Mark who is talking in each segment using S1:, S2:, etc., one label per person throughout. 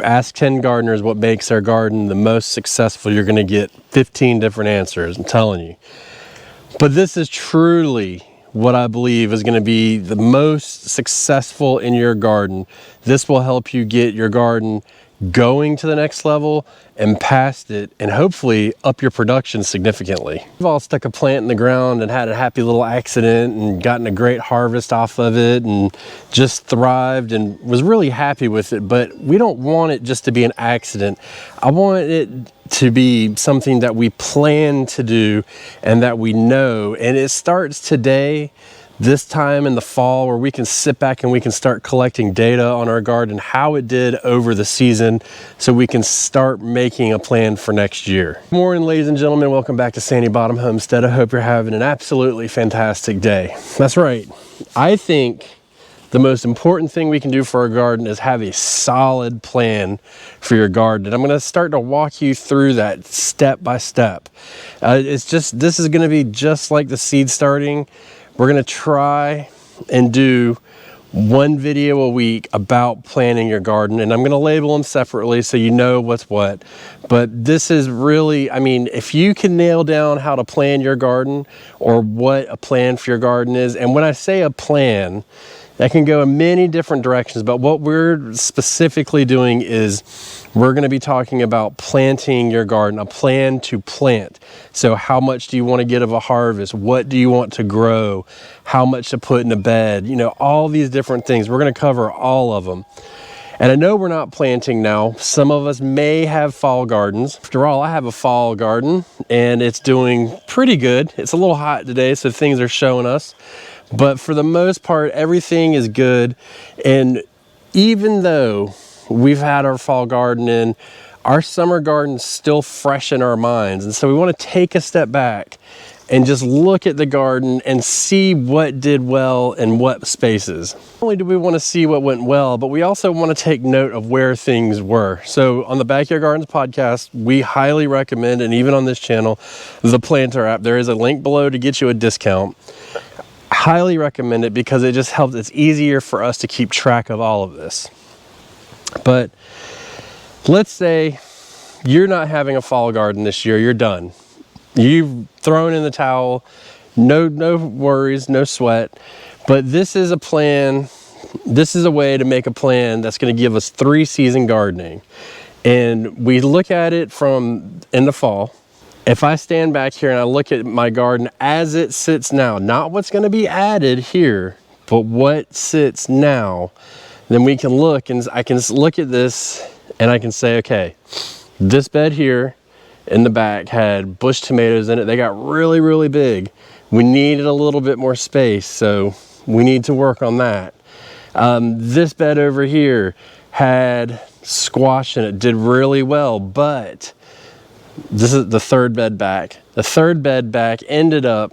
S1: Ask 10 gardeners what makes their garden the most successful. You're going to get 15 different answers, I'm telling you. But this is truly what I believe is going to be the most successful in your garden. This will help you get your garden going to the next level and past it, and hopefully up your production significantly. We've all stuck a plant in the ground and had a happy little accident and gotten a great harvest off of it and just thrived and was really happy with it, but we don't want it just to be an accident. I want it to be something that we plan to do and that we know, and it starts today, this time in the fall, where we can sit back and we can start collecting data on our garden, how it did over the season, so we can start making a plan for next year. Good morning, ladies and gentlemen. Welcome back to Sandy Bottom Homestead. I hope you're having an absolutely fantastic day. That's right. I think the most important thing we can do for our garden is have a solid plan for your garden. And I'm going to start to walk you through that step by step. This is going to be just like the seed starting. We're going to try and do one video a week about planning your garden, and I'm going to label them separately so you know what's what. But this is really, I mean, if you can nail down how to plan your garden or what a plan for your garden is, and when I say a plan, that can go in many different directions, but what we're specifically doing is we're going to be talking about planting your garden, a plan to plant. So how much do you want to get of a harvest? What do you want to grow? How much to put in a bed? You know, all these different things. We're going to cover all of them. And I know we're not planting now. Some of us may have fall gardens. After all, I have a fall garden and it's doing pretty good. It's a little hot today, so things are showing us. But for the most part, everything is good. And even though we've had our fall garden in, our summer garden's still fresh in our minds. And so we want to take a step back and just look at the garden and see what did well in what spaces. Not only do we want to see what went well, but we also want to take note of where things were. So on the Backyard Gardens podcast, we highly recommend, and even on this channel, the Planter app. There is a link below to get you a discount. Highly recommend it because it just helps. It's easier for us to keep track of all of this. But let's say you're not having a fall garden this year. You're done. You've thrown in the towel. No worries, no sweat. But this is a plan. This is a way to make a plan that's going to give us 3-season gardening. And we look at it from in the fall. If I stand back here and I look at my garden as it sits now, not what's going to be added here, but what sits now, then we can look, and I can look at this and I can say, okay, this bed here in the back had bush tomatoes in it. They got really, really big. We needed a little bit more space, so we need to work on that. This bed over here had squash in it, did really well, but this is the third bed back. The third bed back ended up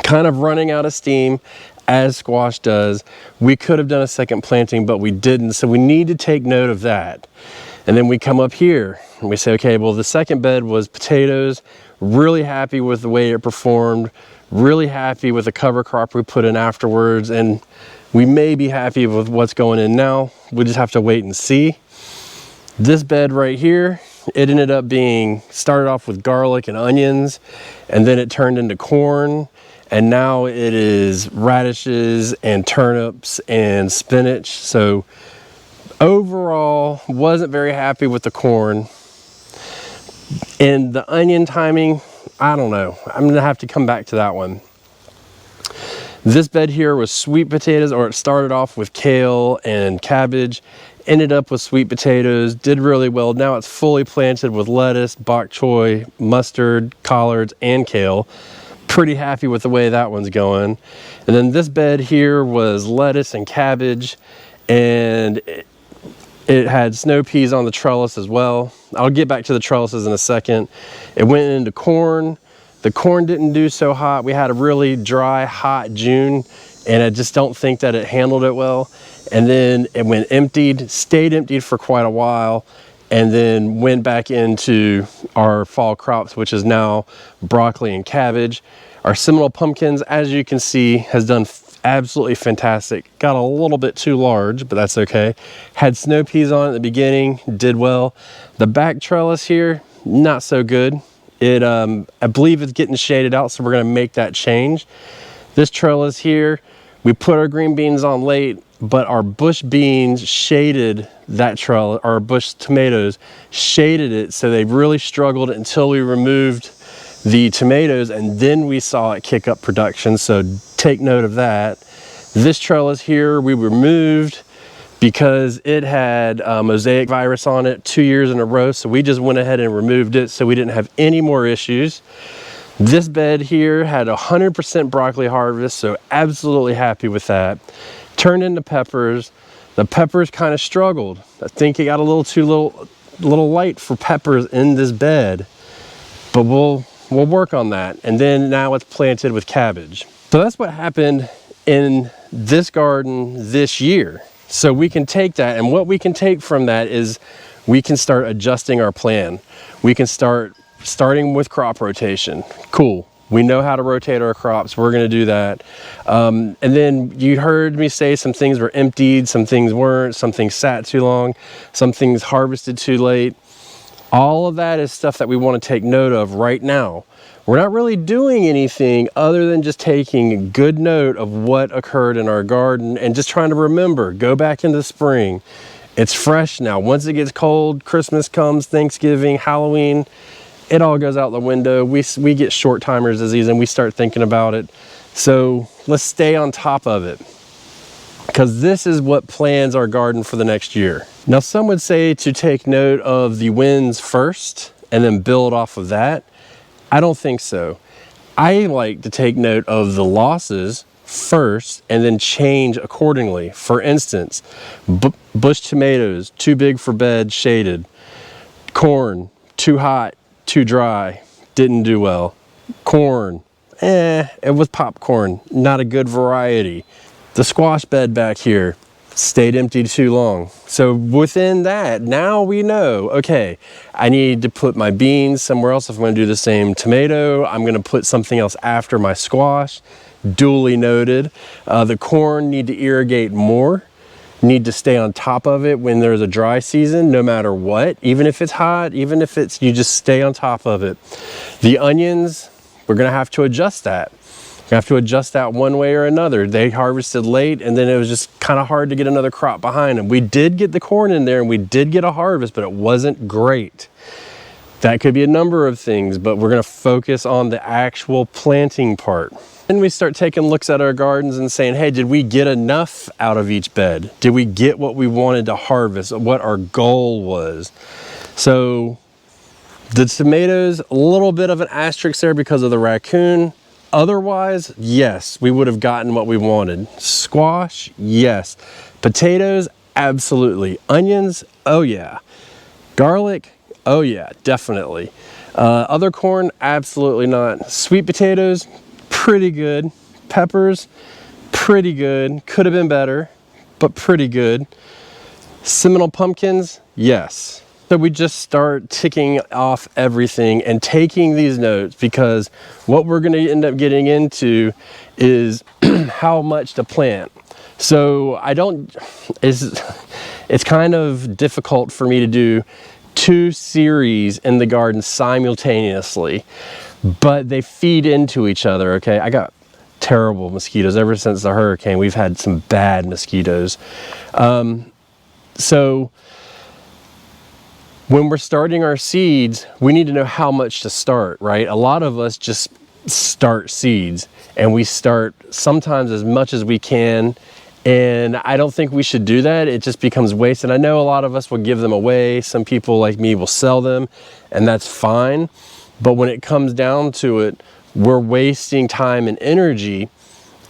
S1: kind of running out of steam, as squash does. We could have done a second planting, but we didn't. So we need to take note of that. And then we come up here and we say, okay, well, the second bed was potatoes. Really happy with the way it performed. Really happy with the cover crop we put in afterwards. And we may be happy with what's going in now. We just have to wait and see. This bed right here, it ended up being, started off with garlic and onions, and then it turned into corn, and now it is radishes and turnips and spinach. So overall, wasn't very happy with the corn. And the onion timing, I don't know. I'm gonna have to come back to that one. This bed here was sweet potatoes, or it started off with kale and cabbage, ended up with sweet potatoes, did really well. Now it's fully planted with lettuce, bok choy, mustard, collards, and kale. Pretty happy with the way that one's going. And then this bed here was lettuce and cabbage, and it had snow peas on the trellis as well. I'll get back to the trellises in a second. It went into corn. The corn didn't do so hot. We had a really dry, hot June, and I just don't think that it handled it well. And then it went emptied, stayed emptied for quite a while, and then went back into our fall crops, which is now broccoli and cabbage. Our Seminole pumpkins, as you can see, has done absolutely fantastic. Got a little bit too large, but that's okay. Had snow peas on at the beginning, did well. The back trellis here, not so good. I believe it's getting shaded out, so we're gonna make that change. This trellis here, we put our green beans on late, but our bush beans shaded that trellis, our bush tomatoes shaded it, so they really struggled until we removed the tomatoes, and then we saw it kick up production, so take note of that. This trellis here we removed because it had mosaic virus on it 2 years in a row, so we just went ahead and removed it so we didn't have any more issues. This bed here had 100% broccoli harvest, so absolutely happy with that. Turned into peppers. The peppers kind of struggled. I think it got a little light for peppers in this bed, but we'll work on that. And then now it's planted with cabbage. So that's what happened in this garden this year. So we can take that, and what we can take from that is we can start adjusting our plan. We can starting with crop rotation. Cool. We know how to rotate our crops. We're going to do that. And then you heard me say some things were emptied, some things weren't, some things sat too long, some things harvested too late. All of that is stuff that we want to take note of right now. We're not really doing anything other than just taking good note of what occurred in our garden and just trying to remember, go back into spring. It's fresh now. Once it gets cold, Christmas comes, Thanksgiving, Halloween, it all goes out the window. We get short timers disease and we start thinking about it. So let's stay on top of it, because this is what plans our garden for the next year. Now, some would say to take note of the wins first and then build off of that. I don't think so. I like to take note of the losses first and then change accordingly. For instance, bush tomatoes, too big for bed, shaded. Corn, too hot, too dry, didn't do well. Corn, it was popcorn, not a good variety. The squash bed back here stayed empty too long. So within that, now we know, okay, I need to put my beans somewhere else. If I'm going to do the same tomato, I'm going to put something else after my squash. Duly noted. The corn need to irrigate more. Need to stay on top of it when there's a dry season, no matter what. Even if it's hot, even if it's, you just stay on top of it. The onions, we're going to have to adjust that. We have to adjust that one way or another. They harvested late, and then it was just kind of hard to get another crop behind them. We did get the corn in there and we did get a harvest, but it wasn't great. That could be a number of things, but we're going to focus on the actual planting part. Then we start taking looks at our gardens and saying, hey, did we get enough out of each bed? Did we get what we wanted to harvest, what our goal was? So the tomatoes, a little bit of an asterisk there because of the raccoon. Otherwise, yes, we would have gotten what we wanted. Squash, yes. Potatoes, absolutely. Onions, oh yeah. Garlic, oh yeah, definitely. Other corn, absolutely not. Sweet potatoes, pretty good. Peppers, pretty good. Could have been better, but pretty good. Seminole pumpkins, yes. So we just start ticking off everything and taking these notes, because what we're going to end up getting into is how much to plant. So it's kind of difficult for me to do 2 series in the garden simultaneously, but they feed into each other. Okay, I got terrible mosquitoes ever since the hurricane. We've had some bad mosquitoes. So when we're starting our seeds, we need to know how much to start, right? A lot of us just start seeds, and we start sometimes as much as we can, and I don't think we should do that. It just becomes waste. And I know a lot of us will give them away. Some people like me will sell them, and that's fine. But when it comes down to it, we're wasting time and energy,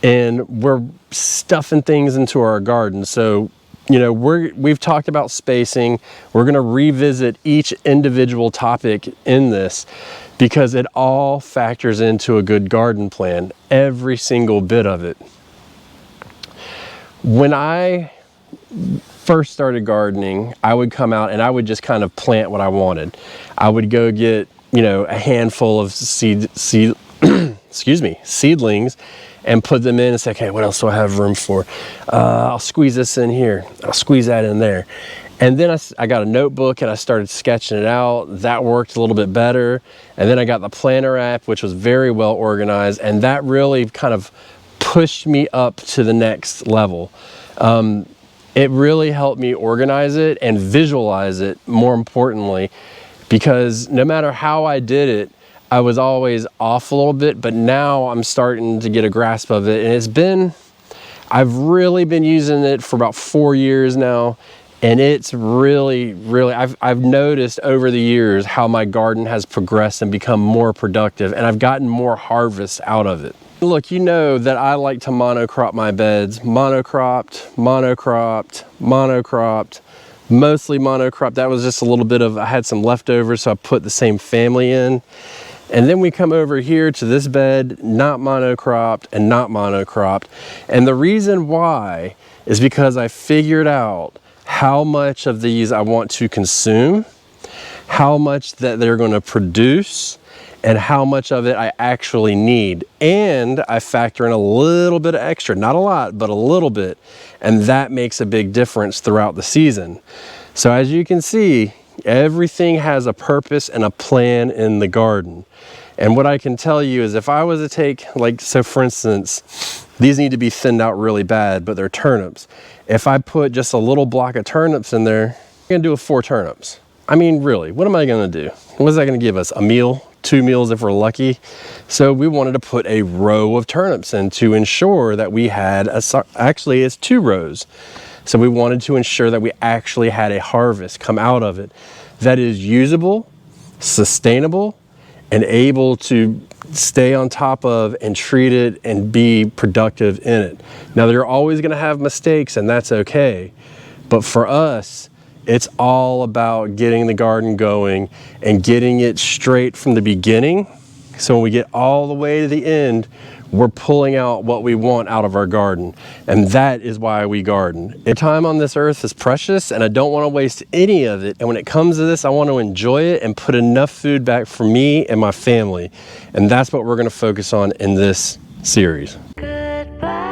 S1: and we're stuffing things into our garden. So, you know, we've talked about spacing. We're going to revisit each individual topic in this, because it all factors into a good garden plan, every single bit of it. When I first started gardening, I would come out and I would just kind of plant what I wanted. I would go get, you know, a handful of seedlings, and put them in and say, okay, what else do I have room for? I'll squeeze this in here. I'll squeeze that in there. And then I got a notebook and I started sketching it out. That worked a little bit better. And then I got the planner app, which was very well organized. And that really kind of pushed me up to the next level. It really helped me organize it and visualize it, more importantly, because no matter how I did it, I was always off a little bit, but now I'm starting to get a grasp of it. And I've really been using it for about 4 years now. And it's really, I've noticed over the years how my garden has progressed and become more productive, and I've gotten more harvest out of it. Look, you know that I like to monocrop my beds. Monocropped, mostly monocropped. That was just a little bit of, I had some leftovers, so I put the same family in. And then we come over here to this bed, not monocropped and not monocropped. And the reason why is because I figured out how much of these I want to consume, how much that they're going to produce, and how much of it I actually need. And I factor in a little bit of extra, not a lot, but a little bit. And that makes a big difference throughout the season. So as you can see, everything has a purpose and a plan in the garden. And what I can tell you is if I was to take, like, so for instance, these need to be thinned out really bad, but they're turnips. If I put just a little block of turnips in there, I'm gonna do 4 turnips. I mean, really, what am I gonna do? What is that gonna give us? A meal, 2 meals if we're lucky? So we wanted to put a row of turnips in to ensure that we had, actually it's 2 rows. So we wanted to ensure that we actually had a harvest come out of it that is usable, sustainable, and able to stay on top of and treat it and be productive in it. Now, you're always gonna have mistakes, and that's okay. But for us, it's all about getting the garden going and getting it straight from the beginning. So when we get all the way to the end, we're pulling out what we want out of our garden. And that is why we garden. Our time on this earth is precious, and I don't want to waste any of it. And when it comes to this, I want to enjoy it and put enough food back for me and my family. And that's what we're going to focus on in this series.
S2: Goodbye.